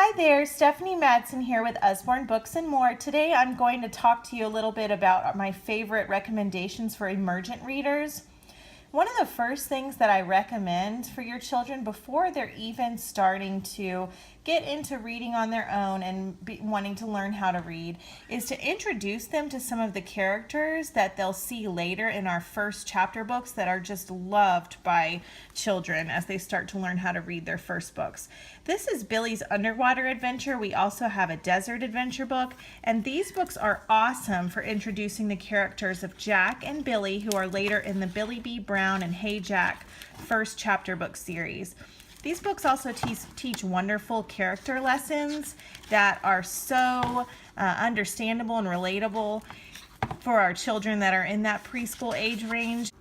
Hi there, Stephanie Madsen here with Usborne Books and More. Today I'm going to talk to you a little bit about my favorite recommendations for emergent readers. One of the first things that I recommend for your children before they're even starting to get into reading on their own and wanting to learn how to read is to introduce them to some of the characters that they'll see later in our first chapter books that are just loved by children as they start to learn how to read their first books. This is Billy's Underwater Adventure. We also have a Desert Adventure book, and these books are awesome for introducing the characters of Jack and Billy, who are later in the Billy B. Brown and Hey Jack first chapter book series. These books also teach wonderful character lessons that are so understandable and relatable for our children that are in that preschool age range.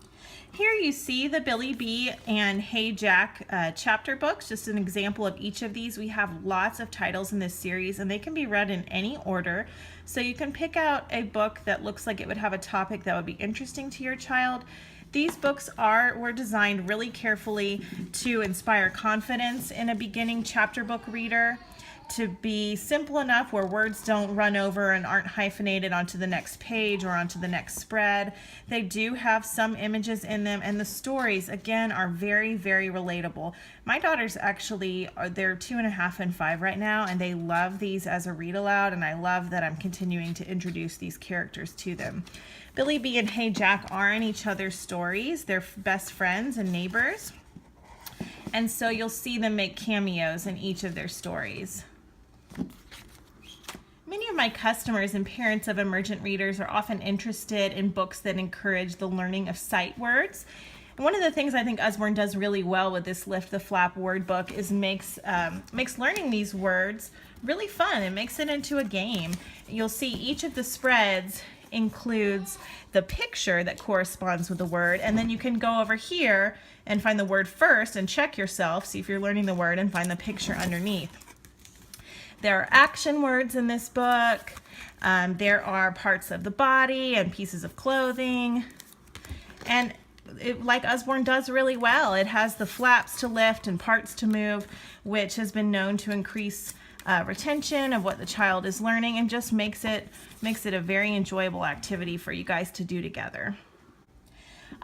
Here you see the Billy B and Hey Jack chapter books, just an example of each of these. We have lots of titles in this series and they can be read in any order. So you can pick out a book that looks like it would have a topic that would be interesting to your child. These books were designed really carefully to inspire confidence in a beginning chapter book reader, to be simple enough where words don't run over and aren't hyphenated onto the next page or onto the next spread. They do have some images in them, and the stories, again, are very, very relatable. My daughters actually, they're 2.5 and 5 right now, and they love these as a read aloud, and I love that I'm continuing to introduce these characters to them. Billy B and Hey Jack are in each other's stories. They're best friends and neighbors, and so you'll see them make cameos in each of their stories. Many of my customers and parents of emergent readers are often interested in books that encourage the learning of sight words. And one of the things I think Usborne does really well with this Lift the Flap word book is makes learning these words really fun. It makes it into a game. You'll see each of the spreads includes the picture that corresponds with the word, and then you can go over here and find the word first and check yourself, see if you're learning the word, and find the picture underneath. There are action words in this book. There are parts of the body and pieces of clothing. And like Usborne does really well, it has the flaps to lift and parts to move, which has been known to increase retention of what the child is learning and just makes it a very enjoyable activity for you guys to do together.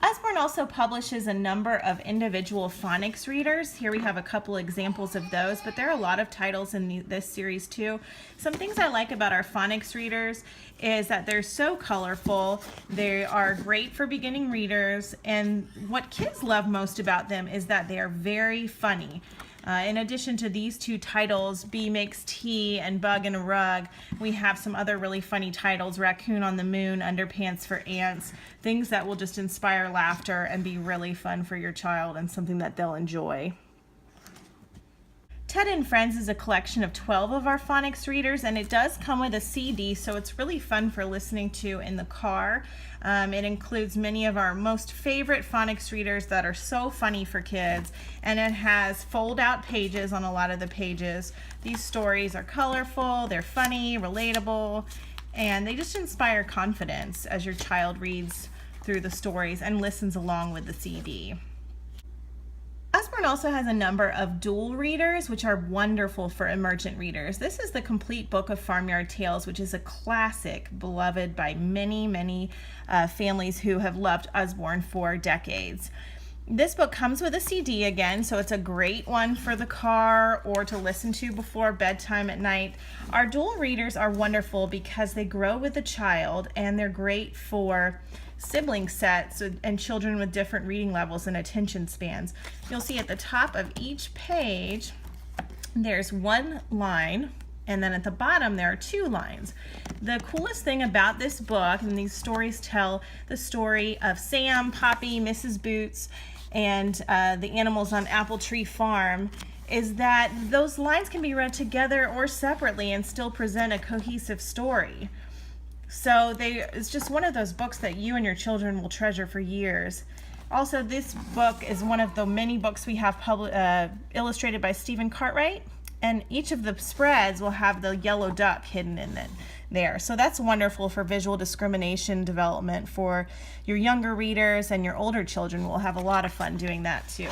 Usborne also publishes a number of individual phonics readers. Here we have a couple examples of those, but there are a lot of titles in this series too. Some things I like about our phonics readers is that they're so colorful. They are great for beginning readers, and what kids love most about them is that they are very funny. In addition to these two titles, Bee Makes Tea and Bug in a Rug, we have some other really funny titles, Raccoon on the Moon, Underpants for Ants, things that will just inspire laughter and be really fun for your child and something that they'll enjoy. Ted and Friends is a collection of 12 of our phonics readers, and it does come with a CD, so it's really fun for listening to in the car. It includes many of our most favorite phonics readers that are so funny for kids, and it has fold-out pages on a lot of the pages. These stories are colorful, they're funny, relatable, and they just inspire confidence as your child reads through the stories and listens along with the CD. Usborne also has a number of dual readers, which are wonderful for emergent readers. This is the complete book of Farmyard Tales, which is a classic beloved by many families who have loved Usborne for decades. This book comes with a CD again, so it's a great one for the car or to listen to before bedtime at night. Our dual readers are wonderful because they grow with the child, and they're great for sibling sets and children with different reading levels and attention spans. You'll see at the top of each page there's one line, and then at the bottom there are 2 lines. The coolest thing about this book, and these stories tell the story of Sam, Poppy, Mrs. Boots, and the animals on Apple Tree Farm, is that those lines can be read together or separately and still present a cohesive story. So it's just one of those books that you and your children will treasure for years. Also, this book is one of the many books we have illustrated by Stephen Cartwright, and each of the spreads will have the yellow duck hidden in it there. So that's wonderful for visual discrimination development for your younger readers, and your older children will have a lot of fun doing that too.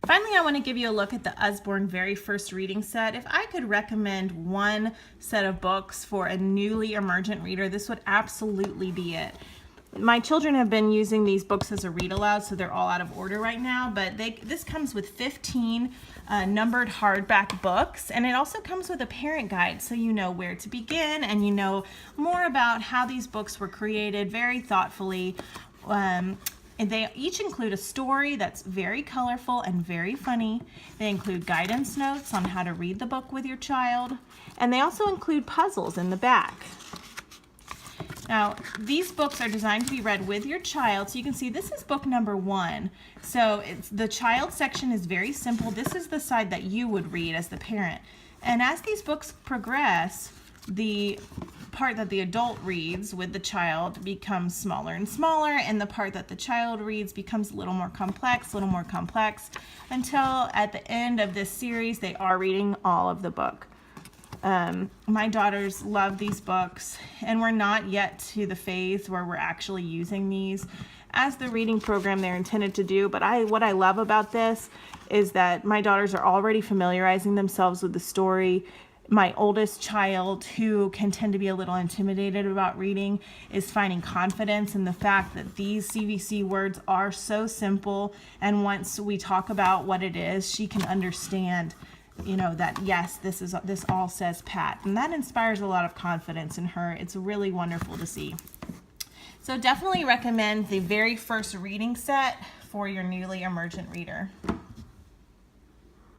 Finally, I want to give you a look at the Usborne very first reading set. If I could recommend one set of books for a newly emergent reader, this would absolutely be it. My children have been using these books as a read aloud, so they're all out of order right now, but this comes with 15 numbered hardback books, and it also comes with a parent guide, so you know where to begin and you know more about how these books were created very thoughtfully. And they each include a story that's very colorful and very funny. They include guidance notes on how to read the book with your child, and they also include puzzles in the back. Now, these books are designed to be read with your child, so you can see this is book number 1. So the child section is very simple. This is the side that you would read as the parent. And as these books progress, the part that the adult reads with the child becomes smaller and smaller, and the part that the child reads becomes a little more complex, until at the end of this series they are reading all of the book. My daughters love these books, and we're not yet to the phase where we're actually using these as the reading program they're intended to do, but what I love about this is that my daughters are already familiarizing themselves with the story. My oldest child, who can tend to be a little intimidated about reading, is finding confidence in the fact that these CVC words are so simple, and once we talk about what it is, she can understand, you know, that yes, this all says Pat, and that inspires a lot of confidence in her. It's really wonderful to see. So definitely recommend the very first reading set for your newly emergent reader.